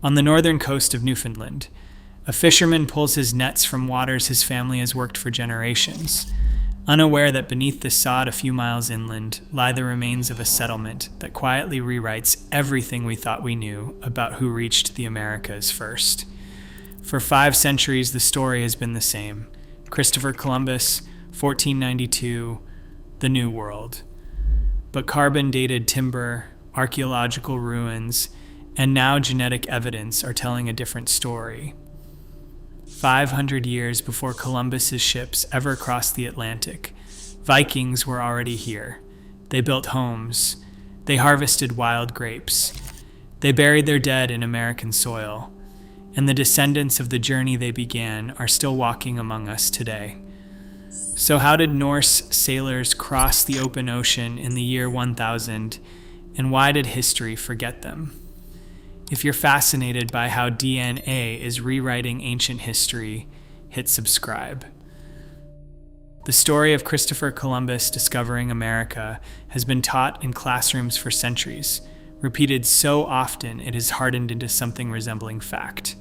On the northern coast of Newfoundland, a fisherman pulls his nets from waters his family has worked for generations, unaware that beneath the sod a few miles inland lie the remains of a settlement that quietly rewrites everything we thought we knew about who reached the Americas first. For 5 centuries, the story has been the same. Christopher Columbus, 1492, the New World. But carbon-dated timber, archaeological ruins, and now genetic evidence are telling a different story. 500 years before Columbus's ships ever crossed the Atlantic, Vikings were already here. They built homes. They harvested wild grapes. They buried their dead in American soil. And the descendants of the journey they began are still walking among us today. So how did Norse sailors cross the open ocean in the year 1000, and why did history forget them? If you're fascinated by how DNA is rewriting ancient history, hit subscribe. The story of Christopher Columbus discovering America has been taught in classrooms for centuries, repeated so often it has hardened into something resembling fact.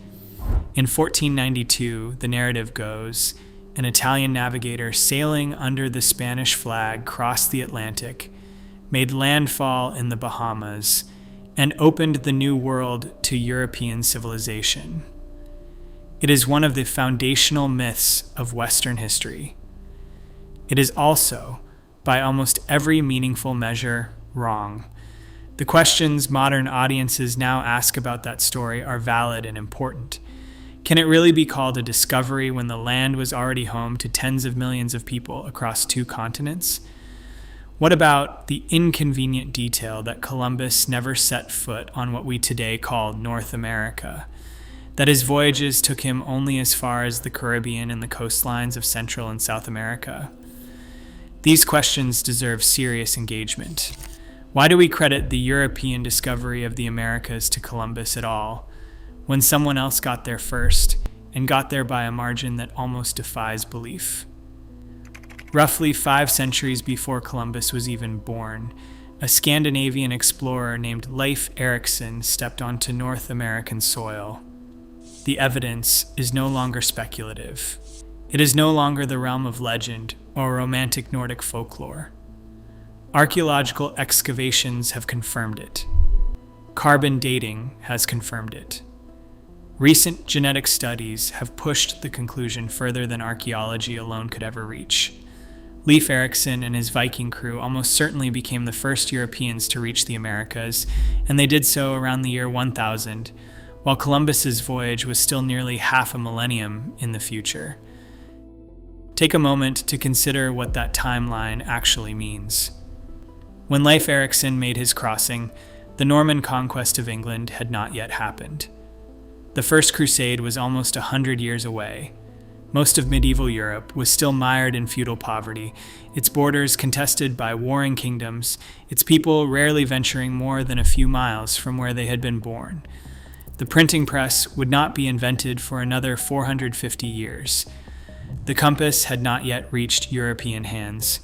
In 1492, the narrative goes, an Italian navigator sailing under the Spanish flag crossed the Atlantic, made landfall in the Bahamas, and opened the New World to European civilization. It is one of the foundational myths of Western history. It is also, by almost every meaningful measure, wrong. The questions modern audiences now ask about that story are valid and important. Can it really be called a discovery when the land was already home to tens of millions of people across 2 continents? What about the inconvenient detail that Columbus never set foot on what we today call North America? That his voyages took him only as far as the Caribbean and the coastlines of Central and South America? These questions deserve serious engagement. Why do we credit the European discovery of the Americas to Columbus at all, when someone else got there first, and got there by a margin that almost defies belief? Roughly 5 centuries before Columbus was even born, a Scandinavian explorer named Leif Ericson stepped onto North American soil. The evidence is no longer speculative. It is no longer the realm of legend or romantic Nordic folklore. Archaeological excavations have confirmed it. Carbon dating has confirmed it. Recent genetic studies have pushed the conclusion further than archaeology alone could ever reach. Leif Ericson and his Viking crew almost certainly became the first Europeans to reach the Americas, and they did so around the year 1000, while Columbus's voyage was still nearly half a millennium in the future. Take a moment to consider what that timeline actually means. When Leif Ericson made his crossing, the Norman conquest of England had not yet happened. The First Crusade was almost 100 years away. Most of medieval Europe was still mired in feudal poverty, its borders contested by warring kingdoms, its people rarely venturing more than a few miles from where they had been born. The printing press would not be invented for another 450 years. The compass had not yet reached European hands.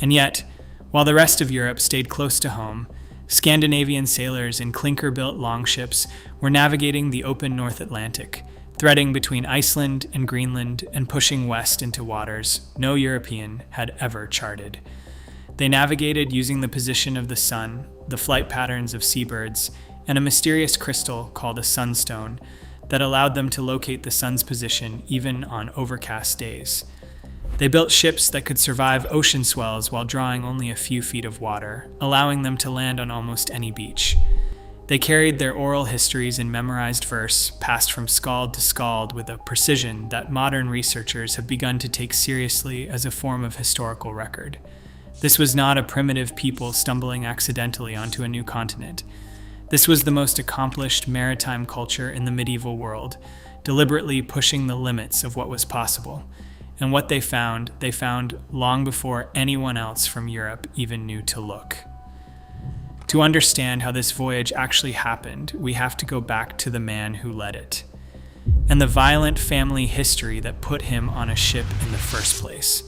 And yet, while the rest of Europe stayed close to home, Scandinavian sailors in clinker-built longships were navigating the open North Atlantic, threading between Iceland and Greenland and pushing west into waters no European had ever charted. They navigated using the position of the sun, the flight patterns of seabirds, and a mysterious crystal called a sunstone that allowed them to locate the sun's position even on overcast days. They built ships that could survive ocean swells while drawing only a few feet of water, allowing them to land on almost any beach. They carried their oral histories in memorized verse, passed from skald to skald with a precision that modern researchers have begun to take seriously as a form of historical record. This was not a primitive people stumbling accidentally onto a new continent. This was the most accomplished maritime culture in the medieval world, deliberately pushing the limits of what was possible. And what they found long before anyone else from Europe even knew to look. To understand how this voyage actually happened, we have to go back to the man who led it, and the violent family history that put him on a ship in the first place.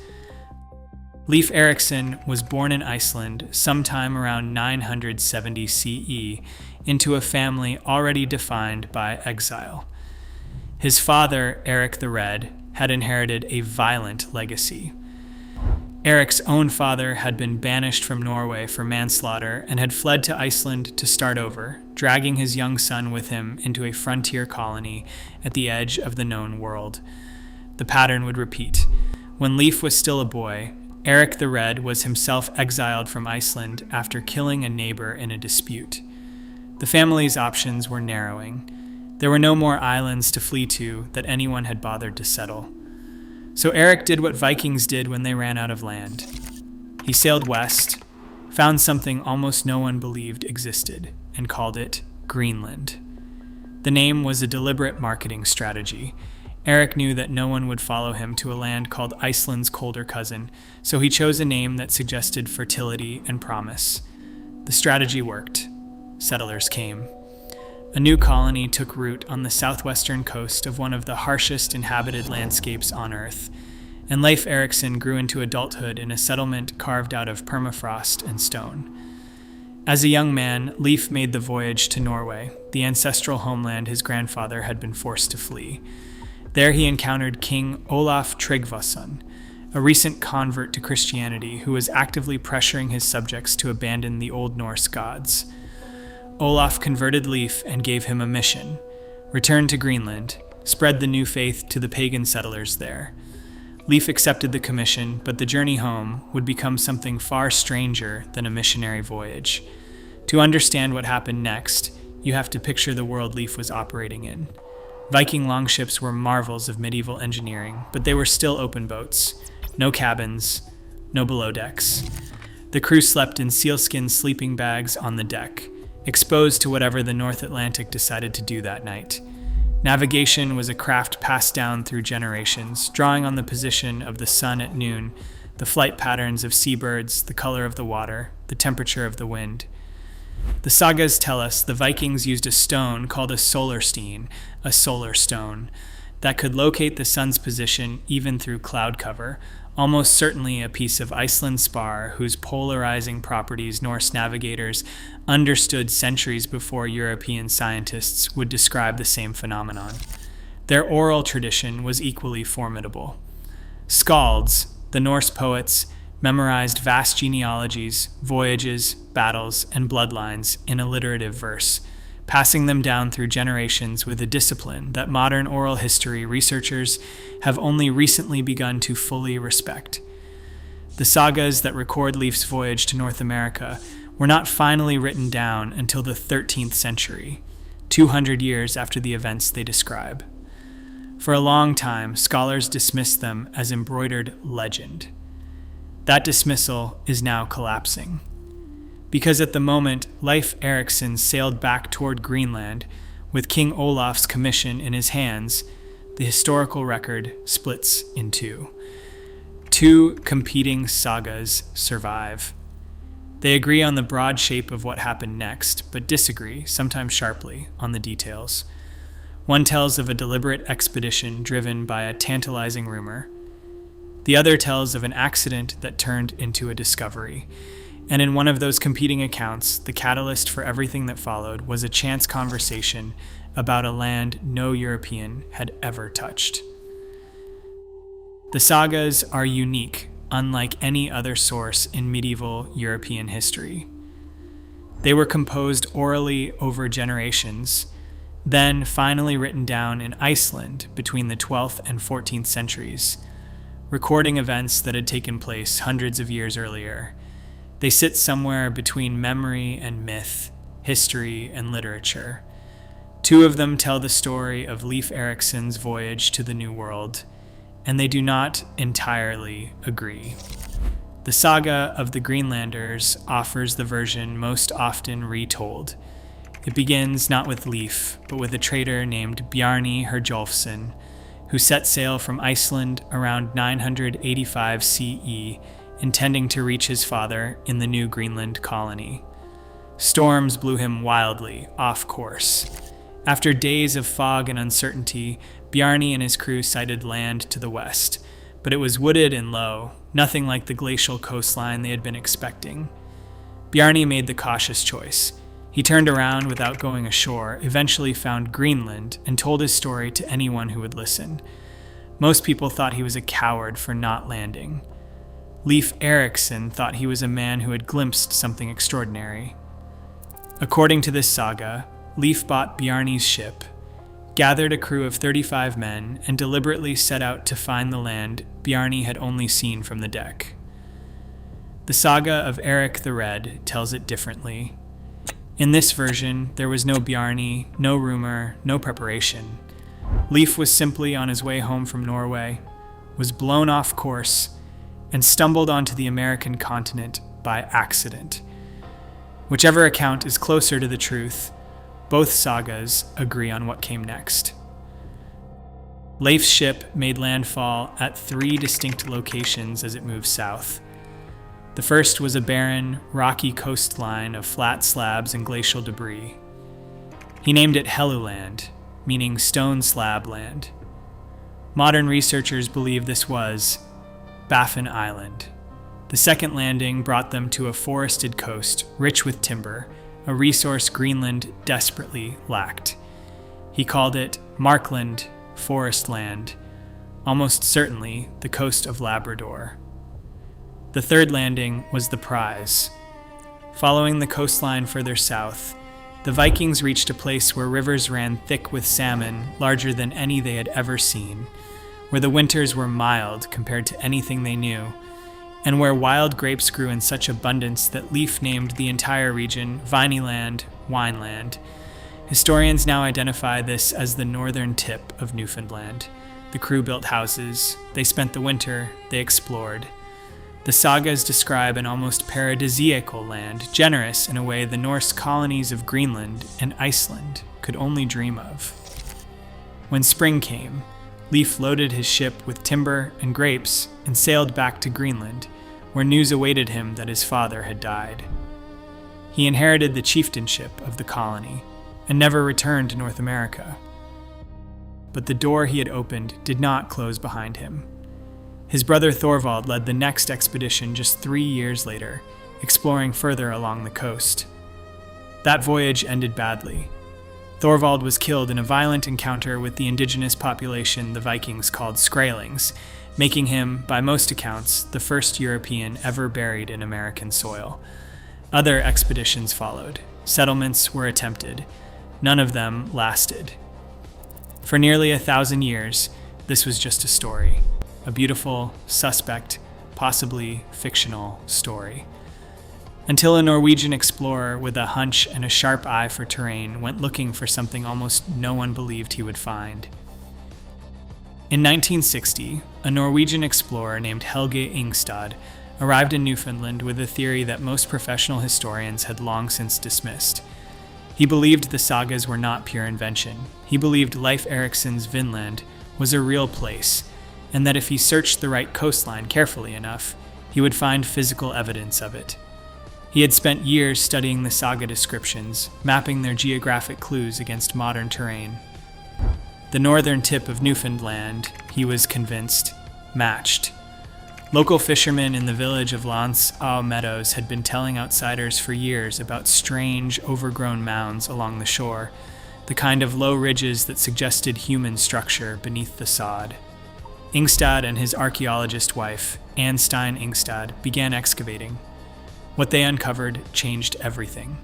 Leif Ericson was born in Iceland sometime around 970 CE into a family already defined by exile. His father, Eric the Red, had inherited a violent legacy. Eric's own father had been banished from Norway for manslaughter and had fled to Iceland to start over, dragging his young son with him into a frontier colony at the edge of the known world. The pattern would repeat. When Leif was still a boy, Eric the Red was himself exiled from Iceland after killing a neighbor in a dispute. The family's options were narrowing. There were no more islands to flee to that anyone had bothered to settle. So Eric did what Vikings did when they ran out of land. He sailed west, found something almost no one believed existed, and called it Greenland. The name was a deliberate marketing strategy. Eric knew that no one would follow him to a land called Iceland's colder cousin, so he chose a name that suggested fertility and promise. The strategy worked. Settlers came. A new colony took root on the southwestern coast of one of the harshest inhabited landscapes on Earth, and Leif Ericson grew into adulthood in a settlement carved out of permafrost and stone. As a young man, Leif made the voyage to Norway, the ancestral homeland his grandfather had been forced to flee. There he encountered King Olaf Tryggvason, a recent convert to Christianity who was actively pressuring his subjects to abandon the Old Norse gods. Olaf converted Leif and gave him a mission: return to Greenland, spread the new faith to the pagan settlers there. Leif accepted the commission, but the journey home would become something far stranger than a missionary voyage. To understand what happened next, you have to picture the world Leif was operating in. Viking longships were marvels of medieval engineering, but they were still open boats. No cabins, no below decks. The crew slept in sealskin sleeping bags on the deck, exposed to whatever the North Atlantic decided to do that night. Navigation was a craft passed down through generations, drawing on the position of the sun at noon, the flight patterns of seabirds, the color of the water, the temperature of the wind. The sagas tell us the Vikings used a stone called a solarstein, a solar stone, that could locate the sun's position even through cloud cover, almost certainly a piece of Iceland spar whose polarizing properties Norse navigators understood centuries before European scientists would describe the same phenomenon. Their oral tradition was equally formidable. Skalds, the Norse poets, memorized vast genealogies, voyages, battles, and bloodlines in alliterative verse, passing them down through generations with a discipline that modern oral history researchers have only recently begun to fully respect. The sagas that record Leif's voyage to North America were not finally written down until the 13th century, 200 years after the events they describe. For a long time, scholars dismissed them as embroidered legend. That dismissal is now collapsing. Because at the moment, Leif Ericson sailed back toward Greenland with King Olaf's commission in his hands, the historical record splits in two. Two competing sagas survive. They agree on the broad shape of what happened next, but disagree, sometimes sharply, on the details. One tells of a deliberate expedition driven by a tantalizing rumor. The other tells of an accident that turned into a discovery. And in one of those competing accounts, the catalyst for everything that followed was a chance conversation about a land no European had ever touched. The sagas are unique, unlike any other source in medieval European history. They were composed orally over generations, then finally written down in Iceland between the 12th and 14th centuries, recording events that had taken place hundreds of years earlier. They sit somewhere between memory and myth, history and literature. Two of them tell the story of Leif Ericson's voyage to the New World, and they do not entirely agree. The saga of the Greenlanders offers the version most often retold. It begins not with Leif, but with a trader named Bjarni Herjolfsson, who set sail from Iceland around 985 CE, intending to reach his father in the new Greenland colony. Storms blew him wildly off course. After days of fog and uncertainty, Bjarni and his crew sighted land to the west, but it was wooded and low, nothing like the glacial coastline they had been expecting. Bjarni made the cautious choice. He turned around without going ashore, eventually found Greenland, and told his story to anyone who would listen. Most people thought he was a coward for not landing. Leif Ericson thought he was a man who had glimpsed something extraordinary. According to this saga, Leif bought Bjarni's ship, gathered a crew of 35 men, and deliberately set out to find the land Bjarni had only seen from the deck. The saga of Eric the Red tells it differently. In this version, there was no Bjarni, no rumor, no preparation. Leif was simply on his way home from Norway, was blown off course, and stumbled onto the American continent by accident. Whichever account is closer to the truth, both sagas agree on what came next. Leif's ship made landfall at 3 distinct locations as it moved south. The first was a barren, rocky coastline of flat slabs and glacial debris. He named it Helluland, meaning stone slab land. Modern researchers believe this was Baffin Island. The second landing brought them to a forested coast rich with timber, a resource Greenland desperately lacked. He called it Markland Forest Land, almost certainly the coast of Labrador. The third landing was the prize. Following the coastline further south, the Vikings reached a place where rivers ran thick with salmon larger than any they had ever seen, where the winters were mild compared to anything they knew, and where wild grapes grew in such abundance that Leif named the entire region Vinyland, Wineland. Historians now identify this as the northern tip of Newfoundland. The crew built houses, they spent the winter, they explored. The sagas describe an almost paradisiacal land, generous in a way the Norse colonies of Greenland and Iceland could only dream of. When spring came, Leif loaded his ship with timber and grapes and sailed back to Greenland, where news awaited him that his father had died. He inherited the chieftainship of the colony and never returned to North America. But the door he had opened did not close behind him. His brother Thorvald led the next expedition just 3 years later, exploring further along the coast. That voyage ended badly. Thorvald was killed in a violent encounter with the indigenous population the Vikings called Skraelings, making him, by most accounts, the first European ever buried in American soil. Other expeditions followed. Settlements were attempted. None of them lasted. For nearly 1,000 years, this was just a story. A beautiful, suspect, possibly fictional story. Until a Norwegian explorer with a hunch and a sharp eye for terrain went looking for something almost no one believed he would find. In 1960, a Norwegian explorer named Helge Ingstad arrived in Newfoundland with a theory that most professional historians had long since dismissed. He believed the sagas were not pure invention. He believed Leif Ericson's Vinland was a real place, and that if he searched the right coastline carefully enough, he would find physical evidence of it. He had spent years studying the saga descriptions, mapping their geographic clues against modern terrain. The northern tip of Newfoundland, he was convinced, matched. Local fishermen in the village of Lance aux Meadows had been telling outsiders for years about strange, overgrown mounds along the shore, the kind of low ridges that suggested human structure beneath the sod. Ingstad and his archaeologist wife, Anne Stein Ingstad, began excavating. What they uncovered changed everything.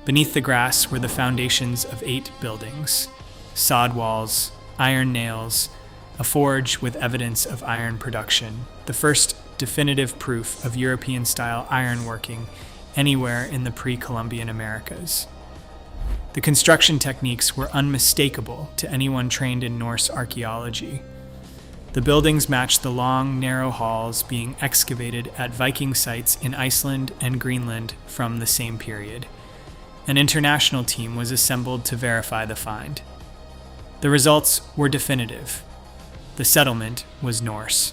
Beneath the grass were the foundations of 8 buildings: sod walls, iron nails, a forge with evidence of iron production, the first definitive proof of European-style ironworking anywhere in the pre-Columbian Americas. The construction techniques were unmistakable to anyone trained in Norse archaeology. The buildings matched the long, narrow halls being excavated at Viking sites in Iceland and Greenland from the same period. An international team was assembled to verify the find. The results were definitive. The settlement was Norse.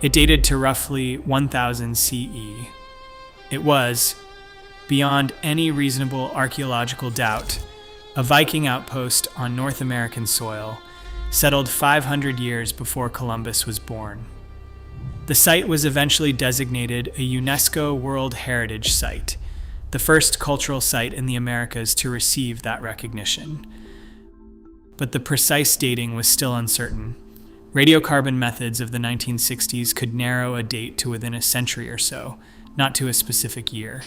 It dated to roughly 1000 CE. It was, beyond any reasonable archaeological doubt, a Viking outpost on North American soil, settled 500 years before Columbus was born. The site was eventually designated a UNESCO World Heritage Site, the first cultural site in the Americas to receive that recognition. But the precise dating was still uncertain. Radiocarbon methods of the 1960s could narrow a date to within a century or so, not to a specific year.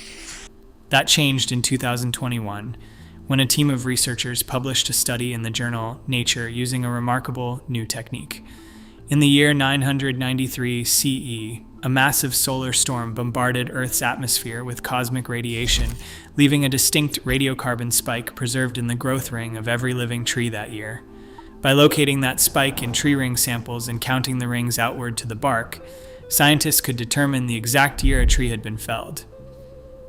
That changed in 2021, when a team of researchers published a study in the journal Nature using a remarkable new technique. In the year 993 CE, a massive solar storm bombarded Earth's atmosphere with cosmic radiation, leaving a distinct radiocarbon spike preserved in the growth ring of every living tree that year. By locating that spike in tree ring samples and counting the rings outward to the bark, scientists could determine the exact year a tree had been felled.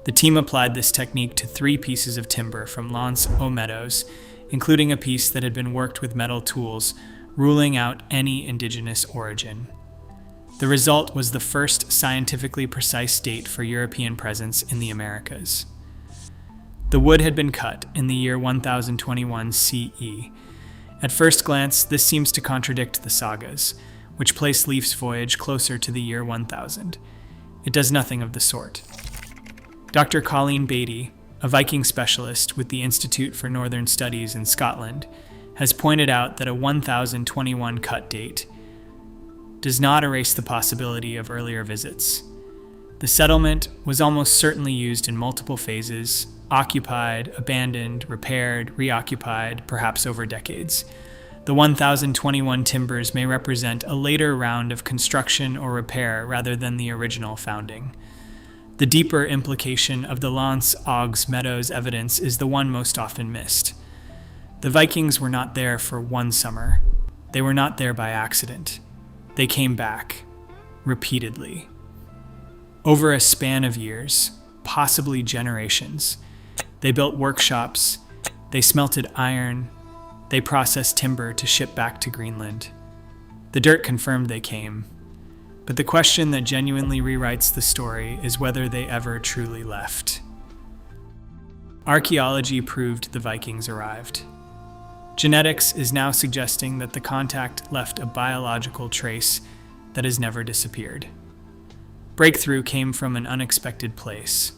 The team applied this technique to 3 pieces of timber from Meadows, including a piece that had been worked with metal tools, ruling out any indigenous origin. The result was the first scientifically precise date for European presence in the Americas. The wood had been cut in the year 1021 CE. At first glance, this seems to contradict the sagas, which place Leif's voyage closer to the year 1000. It does nothing of the sort. Dr. Colleen Beatty, a Viking specialist with the Institute for Northern Studies in Scotland, has pointed out that a 1021 cut date does not erase the possibility of earlier visits. The settlement was almost certainly used in multiple phases, occupied, abandoned, repaired, reoccupied, perhaps over decades. The 1021 timbers may represent a later round of construction or repair rather than the original founding. The deeper implication of the Meadows evidence is the one most often missed. The Vikings were not there for one summer. They were not there by accident. They came back, repeatedly. Over a span of years, possibly generations, they built workshops, they smelted iron, they processed timber to ship back to Greenland. The dirt confirmed they came. But the question that genuinely rewrites the story is whether they ever truly left. Archaeology proved the Vikings arrived. Genetics is now suggesting that the contact left a biological trace that has never disappeared. Breakthrough came from an unexpected place.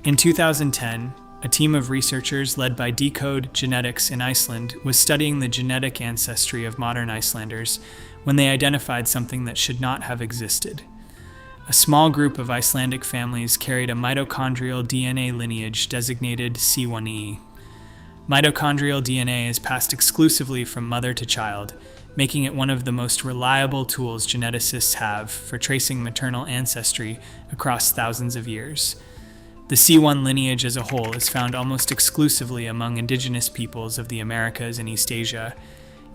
In 2010, a team of researchers led by deCODE Genetics in Iceland was studying the genetic ancestry of modern Icelanders when they identified something that should not have existed. A small group of Icelandic families carried a mitochondrial DNA lineage designated C1e. Mitochondrial DNA is passed exclusively from mother to child, making it one of the most reliable tools geneticists have for tracing maternal ancestry across thousands of years. The C1 lineage as a whole is found almost exclusively among indigenous peoples of the Americas and East Asia.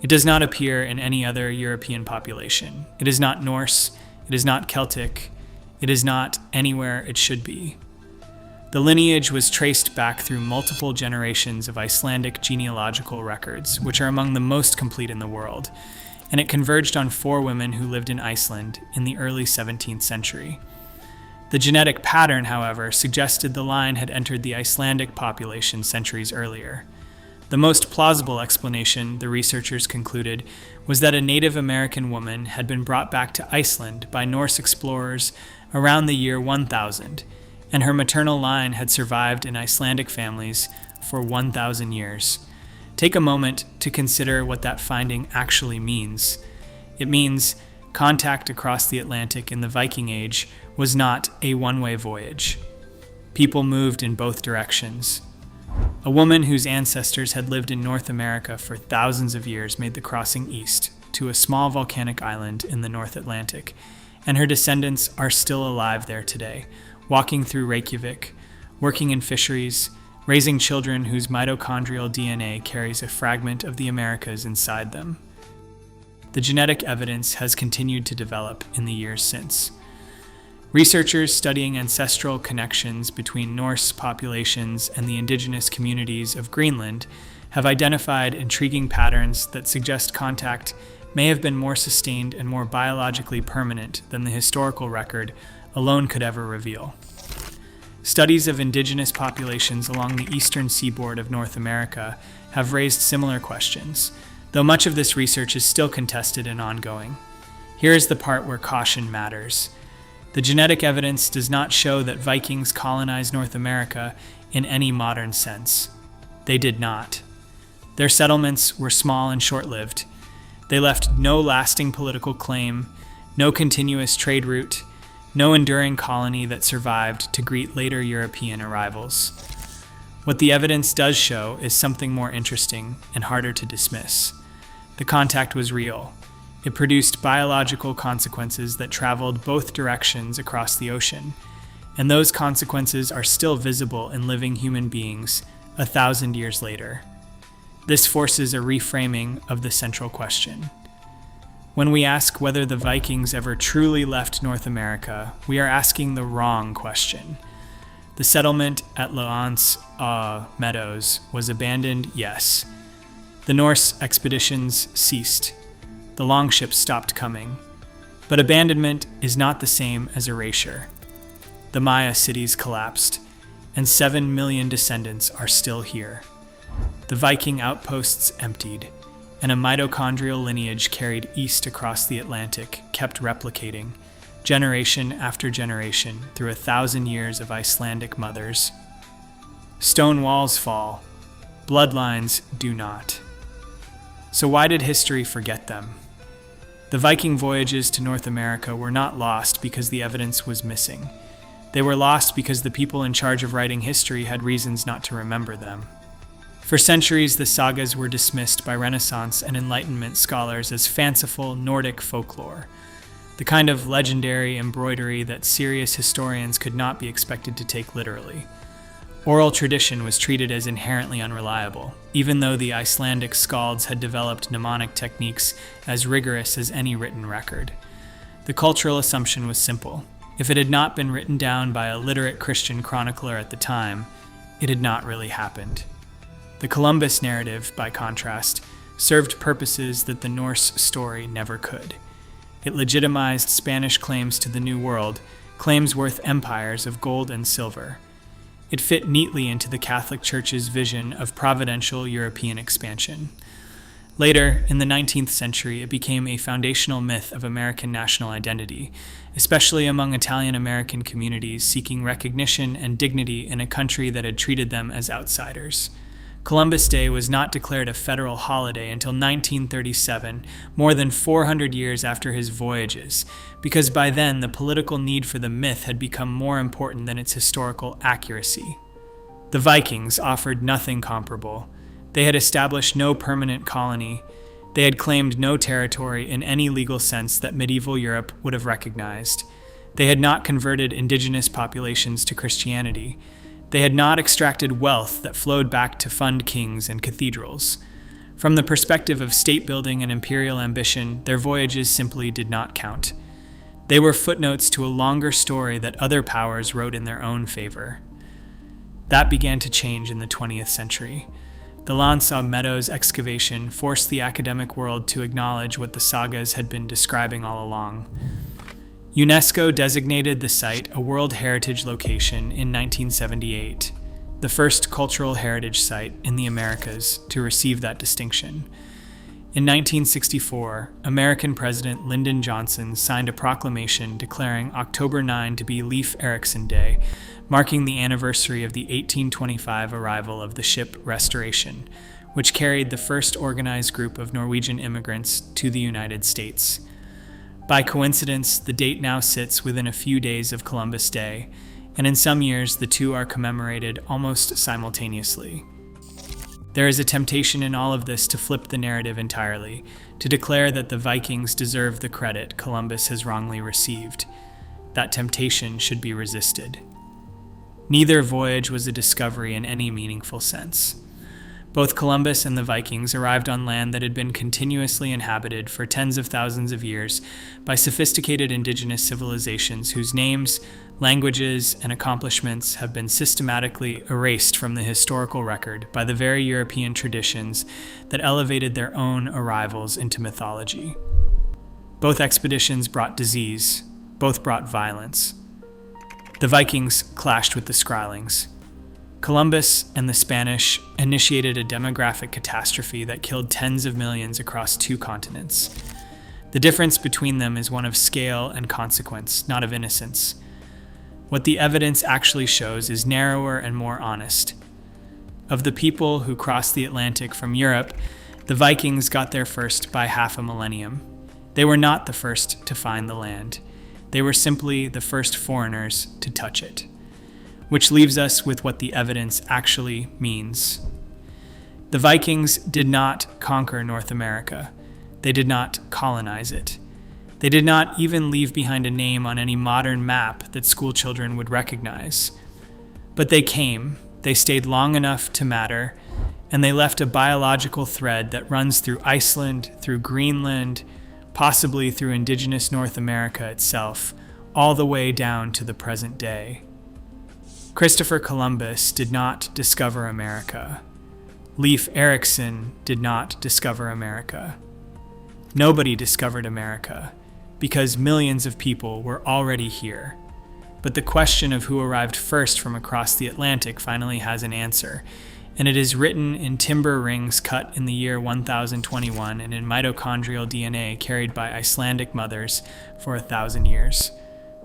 It does not appear in any other European population. It is not Norse, it is not Celtic, it is not anywhere it should be. The lineage was traced back through multiple generations of Icelandic genealogical records, which are among the most complete in the world, and it converged on 4 women who lived in Iceland in the early 17th century. The genetic pattern, however, suggested the line had entered the Icelandic population centuries earlier. The most plausible explanation, the researchers concluded, was that a Native American woman had been brought back to Iceland by Norse explorers around the year 1000, and her maternal line had survived in Icelandic families for 1,000 years. Take a moment to consider what that finding actually means. It means contact across the Atlantic in the Viking Age was not a one-way voyage. People moved in both directions. A woman whose ancestors had lived in North America for thousands of years made the crossing east to a small volcanic island in the North Atlantic, and her descendants are still alive there today, walking through Reykjavik, working in fisheries, raising children whose mitochondrial DNA carries a fragment of the Americas inside them. The genetic evidence has continued to develop in the years since. Researchers studying ancestral connections between Norse populations and the indigenous communities of Greenland have identified intriguing patterns that suggest contact may have been more sustained and more biologically permanent than the historical record alone could ever reveal. Studies of indigenous populations along the eastern seaboard of North America have raised similar questions, though much of this research is still contested and ongoing. Here is the part where caution matters. The genetic evidence does not show that Vikings colonized North America in any modern sense. They did not. Their settlements were small and short-lived. They left no lasting political claim, no continuous trade route, no enduring colony that survived to greet later European arrivals. What the evidence does show is something more interesting and harder to dismiss. The contact was real. It produced biological consequences that traveled both directions across the ocean, and those consequences are still visible in living human beings 1,000 years later. This forces a reframing of the central question. When we ask whether the Vikings ever truly left North America, we are asking the wrong question. The settlement at Meadows was abandoned, yes. The Norse expeditions ceased. The longships stopped coming. But abandonment is not the same as erasure. The Maya cities collapsed, and 7 million descendants are still here. The Viking outposts emptied, and a mitochondrial lineage carried east across the Atlantic kept replicating, generation after generation, through 1,000 years of Icelandic mothers. Stone walls fall. Bloodlines do not. So why did history forget them? The Viking voyages to North America were not lost because the evidence was missing. They were lost because the people in charge of writing history had reasons not to remember them. For centuries, the sagas were dismissed by Renaissance and Enlightenment scholars as fanciful Nordic folklore, the kind of legendary embroidery that serious historians could not be expected to take literally. Oral tradition was treated as inherently unreliable, even though the Icelandic skalds had developed mnemonic techniques as rigorous as any written record. The cultural assumption was simple. If it had not been written down by a literate Christian chronicler at the time, it had not really happened. The Columbus narrative, by contrast, served purposes that the Norse story never could. It legitimized Spanish claims to the New World, claims worth empires of gold and silver. It fit neatly into the Catholic Church's vision of providential European expansion. Later, in the 19th century, it became a foundational myth of American national identity, especially among Italian-American communities seeking recognition and dignity in a country that had treated them as outsiders. Columbus Day was not declared a federal holiday until 1937, more than 400 years after his voyages, because by then the political need for the myth had become more important than its historical accuracy. The Vikings offered nothing comparable. They had established no permanent colony. They had claimed no territory in any legal sense that medieval Europe would have recognized. They had not converted indigenous populations to Christianity. They had not extracted wealth that flowed back to fund kings and cathedrals. From the perspective of state building and imperial ambition, their voyages simply did not count. They were footnotes to a longer story that other powers wrote in their own favor. That began to change in the 20th century. The Meadows excavation forced the academic world to acknowledge what the sagas had been describing all along. UNESCO designated the site a World Heritage Location in 1978, the first cultural heritage site in the Americas to receive that distinction. In 1964, American President Lyndon Johnson signed a proclamation declaring October 9 to be Leif Ericson Day, marking the anniversary of the 1825 arrival of the ship Restoration, which carried the first organized group of Norwegian immigrants to the United States. By coincidence, the date now sits within a few days of Columbus Day, and in some years the two are commemorated almost simultaneously. There is a temptation in all of this to flip the narrative entirely, to declare that the Vikings deserve the credit Columbus has wrongly received. That temptation should be resisted. Neither voyage was a discovery in any meaningful sense. Both Columbus and the Vikings arrived on land that had been continuously inhabited for tens of thousands of years by sophisticated indigenous civilizations whose names, languages, and accomplishments have been systematically erased from the historical record by the very European traditions that elevated their own arrivals into mythology. Both expeditions brought disease, both brought violence. The Vikings clashed with the Skrælings. Columbus and the Spanish initiated a demographic catastrophe that killed tens of millions across two continents. The difference between them is one of scale and consequence, not of innocence. What the evidence actually shows is narrower and more honest. Of the people who crossed the Atlantic from Europe, the Vikings got there first by half a millennium. They were not the first to find the land. They were simply the first foreigners to touch it. Which leaves us with what the evidence actually means. The Vikings did not conquer North America. They did not colonize it. They did not even leave behind a name on any modern map that schoolchildren would recognize. But they came, they stayed long enough to matter, and they left a biological thread that runs through Iceland, through Greenland, possibly through Indigenous North America itself, all the way down to the present day. Christopher Columbus did not discover America. Leif Ericson did not discover America. Nobody discovered America, because millions of people were already here. But the question of who arrived first from across the Atlantic finally has an answer, and it is written in timber rings cut in the year 1021 and in mitochondrial DNA carried by Icelandic mothers for 1,000 years.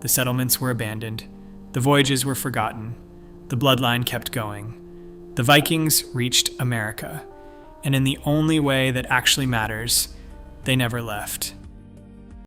The settlements were abandoned. The voyages were forgotten. The bloodline kept going. The Vikings reached America, and in the only way that actually matters, they never left.